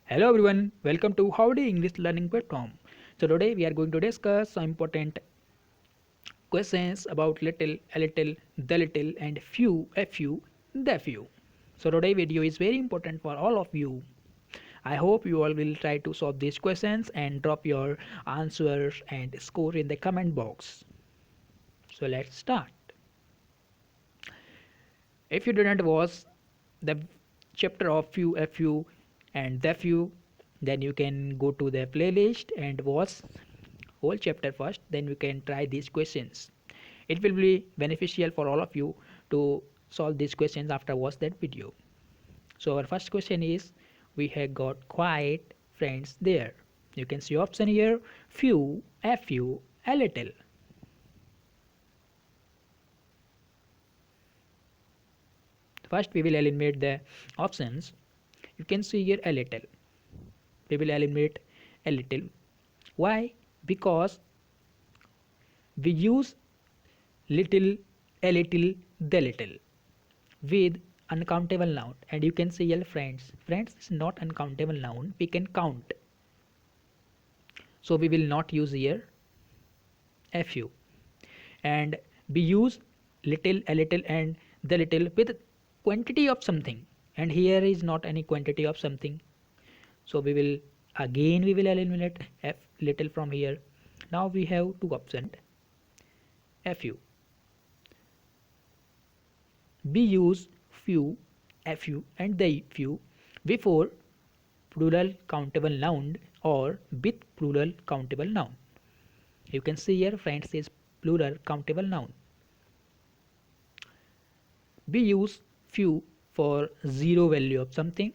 Hello everyone, welcome to Howdy English Learning Platform. So today we are going to discuss some important questions about little, a little, the little and few, a few, the few. So today video is very important for all of you. I hope you all will try to solve these questions and drop your answers and score in the comment box. So let's start. If you didn't watch the chapter of few, a few and the few, then you can go to the playlist and watch whole chapter first, then you can try these questions. It will be beneficial for all of you to solve these questions after watch that video. So our first question is, we have got quite friends there. You can see option here, few, a few, a little. First we will eliminate the options. You can see here a little. We will eliminate a little. Why? Because we use little, a little, the little with uncountable noun, and you can say friends is not uncountable noun, we can count, so we will not use here a few. And we use little, a little and the little with quantity of something, and here is not any quantity of something, so we will eliminate f little from here. Now we have two options, a few. We use few, a few and the few before plural countable noun or with plural countable noun. You can see here friends is plural countable noun. We use few for zero value of something.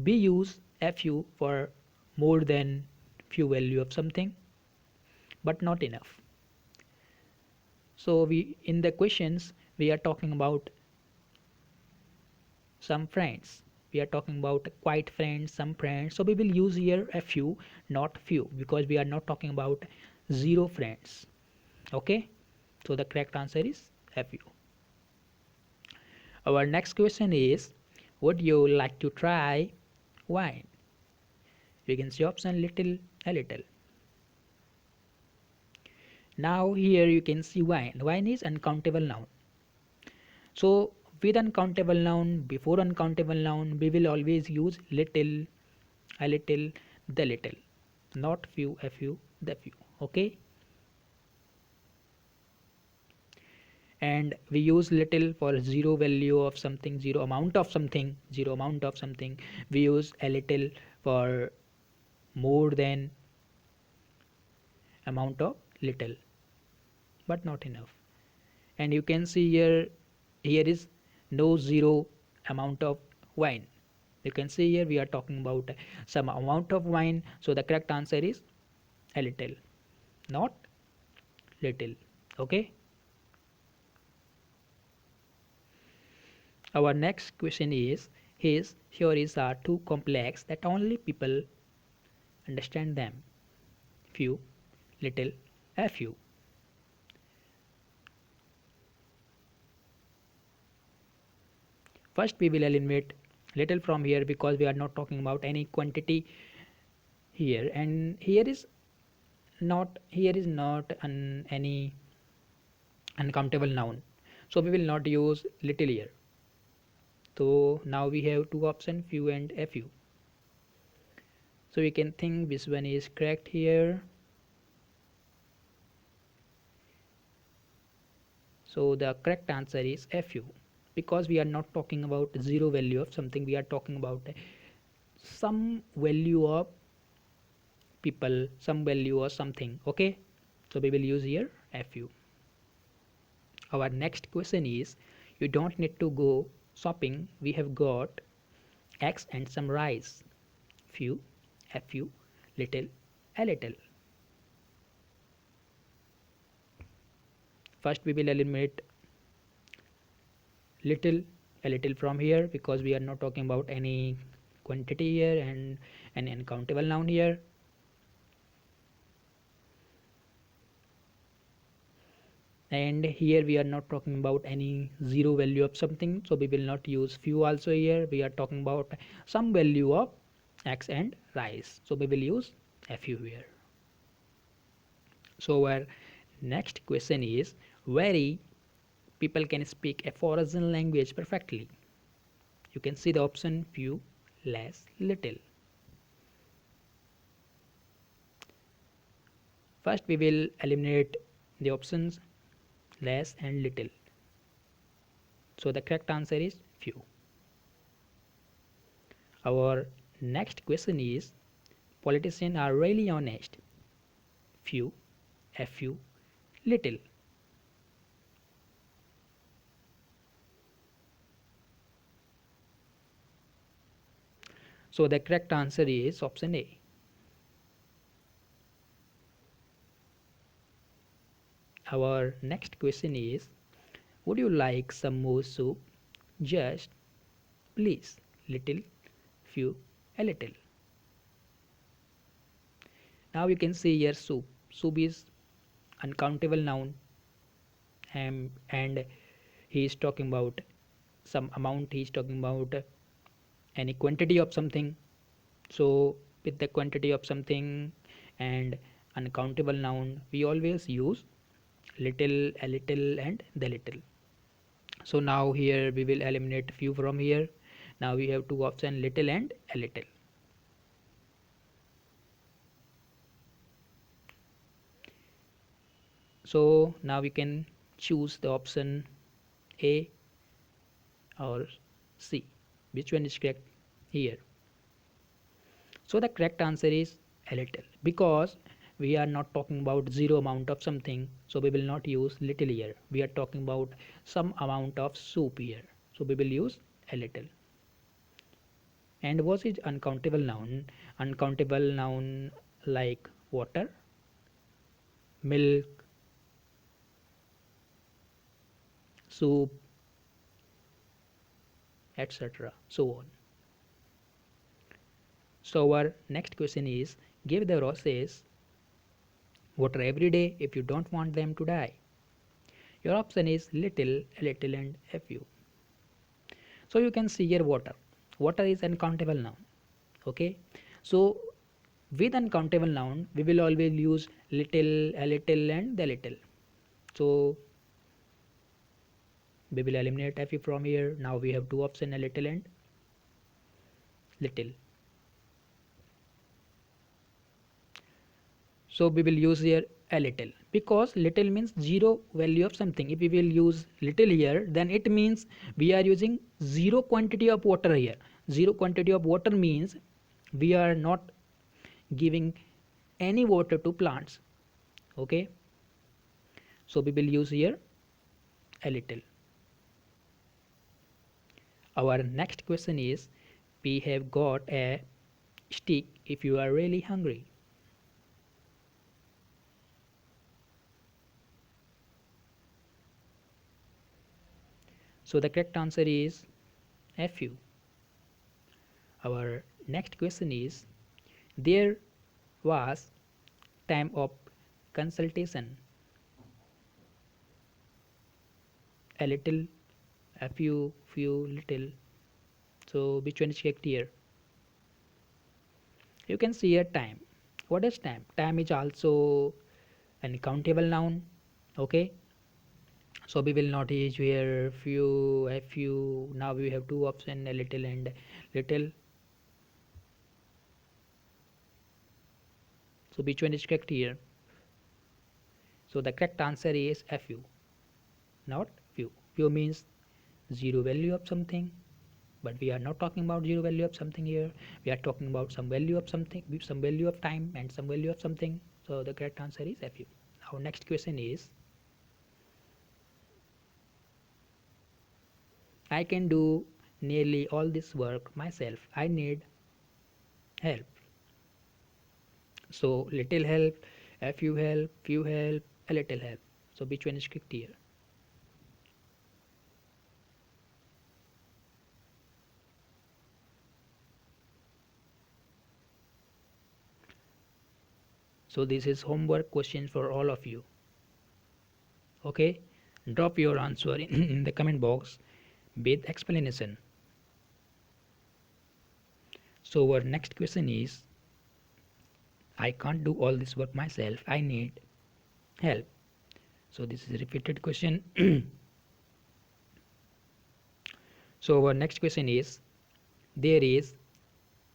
We use a few for more than few value of something, but not enough. So we in the questions we are talking about some friends, we are talking about quite friends, some friends, so we will use here a few, not few, because we are not talking about zero friends. Okay, so the correct answer is a few. Our next question is, would you like to try wine? We can see option little, a little. Now here you can see wine is uncountable noun, so with uncountable noun, before uncountable noun, we will always use little, a little, the little, not few, a few, the few. Okay, and we use little for zero value of something, zero amount of something, zero amount of something. We use a little for more than amount of little, but not enough. And you can see here is no zero amount of wine. You can see here we are talking about some amount of wine, so the correct answer is a little, not little. Okay, our next question is, his theories are too complex that only people understand them. Few, little, a few. First we will eliminate little from here because we are not talking about any quantity here, and here is not any uncountable noun, so we will not use little here. So now we have two options, few and a few, so we can think which one is correct here. So the correct answer is a few, because we are not talking about zero value of something, we are talking about some value of people, some value or something. Okay, so we will use here a few. Our next question is, you don't need to go shopping, we have got eggs and some rice. Few, a few, little, a little. First we will eliminate little, a little from here because we are not talking about any quantity here and an uncountable noun here. And here we are not talking about any zero value of something, so we will not use few also here. We are talking about some value of X and rice. So we will use fu here. So our next question is, very people can speak a foreign language perfectly. You can see the option few, less, little. First we will eliminate the options less and little. So the correct answer is few. Our next question is, politicians are really honest. Few, fu, little. So the correct answer is option A. Our next question is, would you like some more soup? Just, please, little, few, a little. Now you can see here soup. Soup is uncountable noun, and he is talking about some amount, he is talking about any quantity of something. So with the quantity of something and uncountable noun, we always use little, a little, and the little. So now here we will eliminate few from here. Now we have two options, little and a little. So now we can choose the option A or C. Which one is correct here? So the correct answer is a little, because we are not talking about zero amount of something, so we will not use little here. We are talking about some amount of soup here, so we will use a little. And what is uncountable noun? Uncountable noun like water, milk, soup, etc. So on. So our next question is, give the roses water every day if you don't want them to die. Your option is little, a little, and a few. So you can see here water. Water is uncountable noun. Okay. So with uncountable noun, we will always use little, a little, and the little. So we will eliminate a few from here. Now we have two options, a little and little. So we will use here a little, because little means zero value of something. If we will use little here, then it means we are using zero quantity of water here. Zero quantity of water means we are not giving any water to plants. Okay. So we will use here a little. Our next question is, we have got a stick if you are really hungry. So the correct answer is fu. Our next question is, there was time of consultation. A little, a few, few, little. So which one is correct here? You can see here time. What is time? Time is also an countable noun. Okay. So we will not use here few, a few. Now we have two options, a little and little. So which one is correct here? So the correct answer is a few, not few. Few means zero value of something, but we are not talking about zero value of something here. We are talking about some value of something, some value of time, and some value of something. So the correct answer is a few. Our next question is, I can do nearly all this work myself. I need help. So little help, a few help, few help, a little help. So which one is correct here? So this is homework question for all of you. Okay, drop your answer in the comment box with explanation. So our next question is, I can't do all this work myself, I need help. So this is a repeated question. So our next question is, there is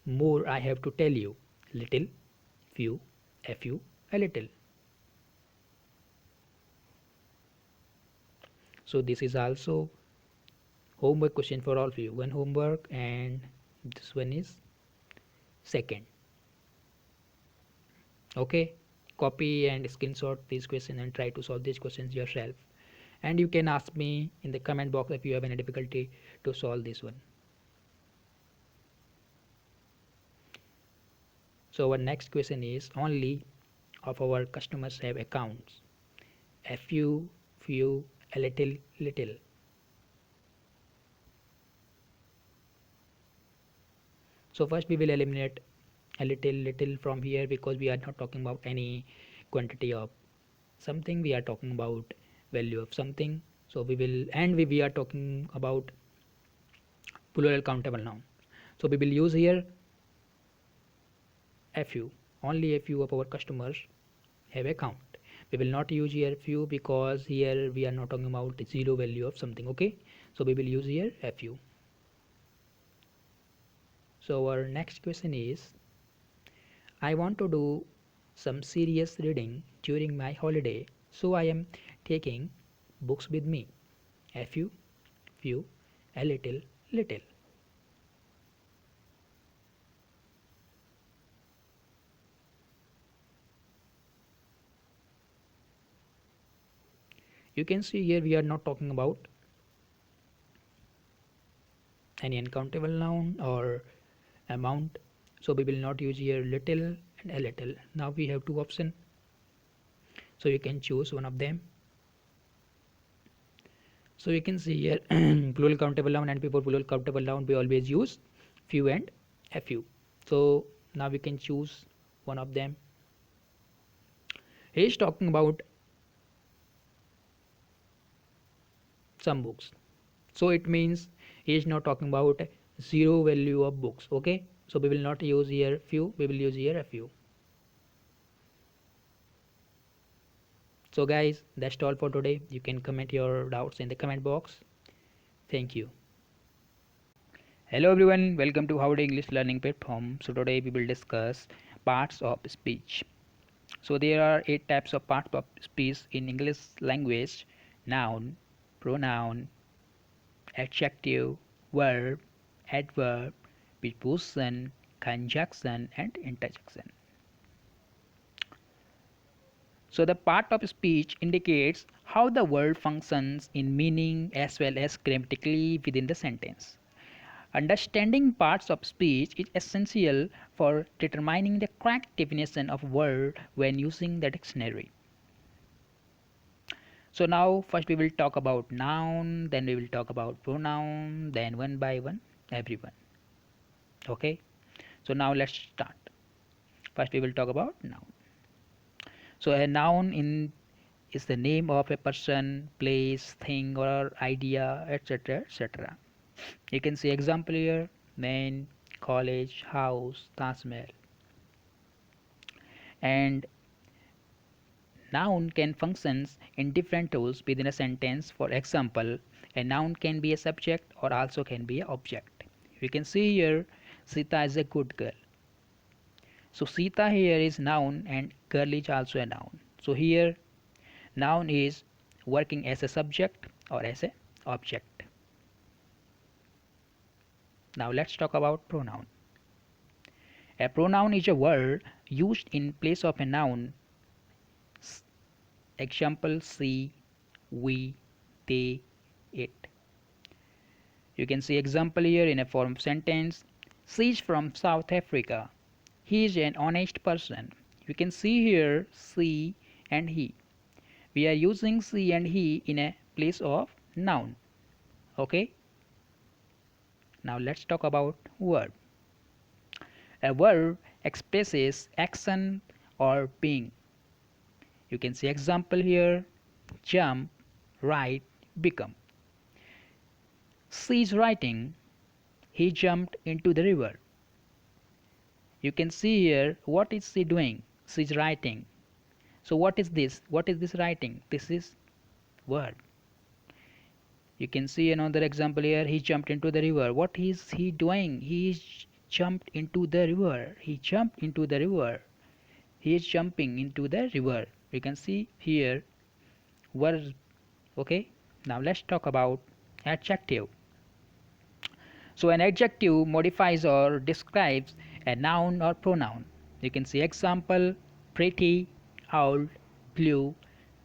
more I have to tell you. Little, few, a few, a little. So this is also homework question for all of you. One homework and this one is second. Okay, copy and screenshot these questions and try to solve these questions yourself. And you can ask me in the comment box if you have any difficulty to solve this one. So our next question is, only of our customers have accounts. A few, few, a little, little. So first we will eliminate a little from here, because we are not talking about any quantity of something, we are talking about value of something. So we are talking about plural countable noun. So we will use here a few. Only a few of our customers have account. We will not use here few, because here we are not talking about zero value of something. Okay, so we will use here a few. So our next question is, I want to do some serious reading during my holiday, so I am taking books with me. A few, few, a little, little. You can see here we are not talking about any uncountable noun or amount, so we will not use here little and a little. Now we have two options, so you can choose one of them. So you can see here plural countable noun, and before plural countable noun we always use few and a few. So now we can choose one of them. He is talking about some books, so it means he is not talking about zero value of books. Okay, so we will not use here few, we will use here a few. So guys, that's all for today. You can comment your doubts in the comment box. Thank you. Hello everyone, welcome to Howdy English learning platform. So today we will discuss parts of speech. So there are 8 types of parts of speech in English language: noun, pronoun, adjective, verb, adverb, preposition, conjunction and interjection. So the part of speech indicates how the word functions in meaning as well as grammatically within the sentence. Understanding parts of speech is essential for determining the correct definition of word when using the dictionary. So now first we will talk about noun, then we will talk about pronoun, then one by one everyone. Okay, so now let's start. First we will talk about noun. So a noun is the name of a person, place, thing or idea, etc., etc. You can see example here: man, college, house, Taj Mahal. And noun can function in different roles within a sentence. For example, a noun can be a subject or also can be an object. You can see here Sita is a good girl. So Sita here is noun and girl is also a noun. So here noun is working as a subject or as a object. Now let's talk about pronoun. A pronoun is a word used in place of a noun. Example: she, we, they, it. You can see example here in a form of sentence: she is from South Africa. He is an honest person. You can see here she and he. We are using she and he in a place of noun. Okay. Now let's talk about verb. A verb expresses action or being. You can see example here: jump, write, become. She is writing, he jumped into the river. You can see here what is she doing. She's writing. So what is this? What is this writing? This is verb. You can see another example here. He jumped into the river. What is he doing? He jumped into the river. He jumped into the river. He is jumping into the river. You can see here verb. Okay. Now let's talk about adjective. So an adjective modifies or describes a noun or pronoun. You can see example: pretty, old, blue,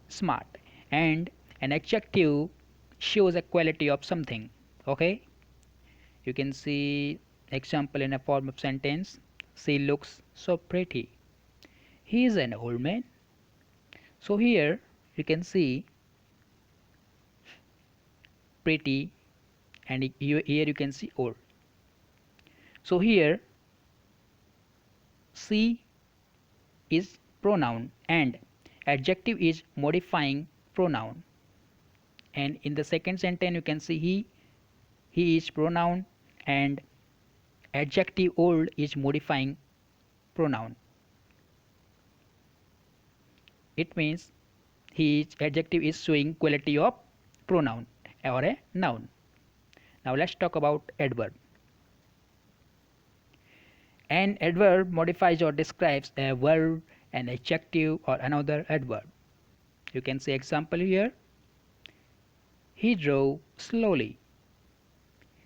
smart. And an adjective shows a quality of something. Okay, you can see example in a form of sentence: she looks so pretty. He is an old man. So here you can see pretty, and here you can see old. So here she is pronoun and adjective is modifying pronoun, and in the second sentence you can see he is pronoun and adjective old is modifying pronoun. It means his adjective is showing quality of pronoun or a noun. Now let's talk about adverb. An adverb modifies or describes a verb, an adjective, or another adverb. You can see example here: he drove slowly.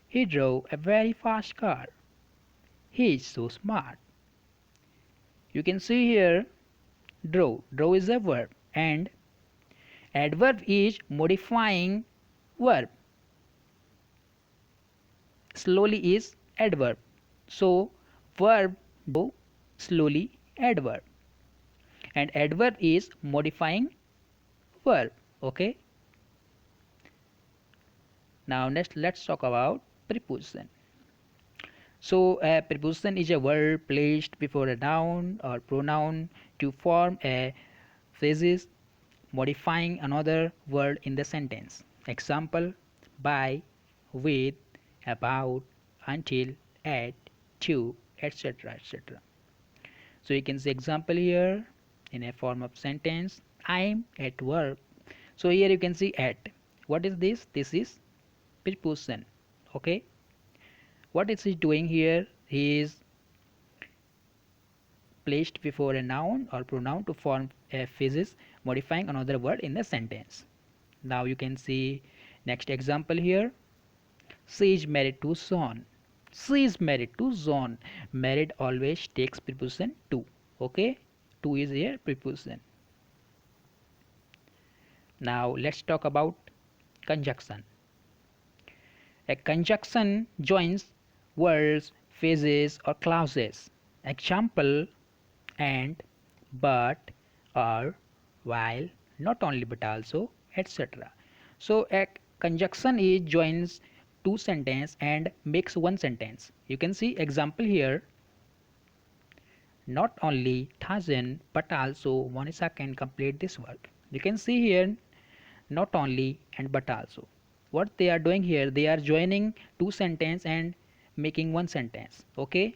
He drove a very fast car. He is so smart. You can see here drove. Drove is a verb and adverb is modifying verb. Slowly is adverb. So verb drove slowly adverb and adverb is modifying verb. Okay. Now let's talk about preposition. So a preposition is a word placed before a noun or pronoun to form a phrase modifying another word in the sentence. Example: by, with, about, until, at, to, etc. etc. So you can see example here in a form of sentence: I'm at work. So here you can see at. What is this? This is preposition. Okay. What is he doing here? He is placed before a noun or pronoun to form a phrase modifying another word in the sentence. Now you can see next example here. She is married to John. She is married to John. Married always takes preposition to. Okay, to is here preposition. Now let's talk about conjunction. A conjunction joins words, phrases, or clauses. Example: and, but, or, while, not only but also, etc. So a conjunction is joins two sentences and makes one sentence. You can see example here: not only Tarzan but also Monisha can complete this work. You can see here not only and but also. What they are doing here, they are joining two sentences and making one sentence. Okay.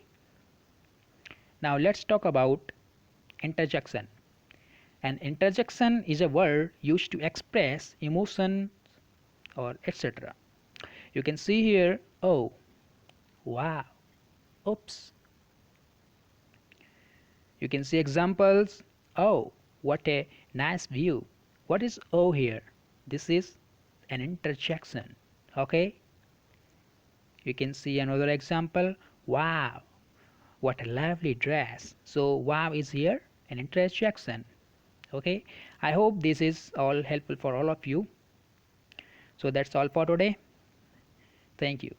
Now let's talk about interjection. An interjection is a word used to express emotion or etc. You can see here: oh, wow, oops. You can see examples: oh, what a nice view. What is oh here? This is an interjection. Okay. You can see another example: wow, what a lovely dress. So wow is here an interjection. Okay, I hope this is all helpful for all of you. So that's all for today. Thank you.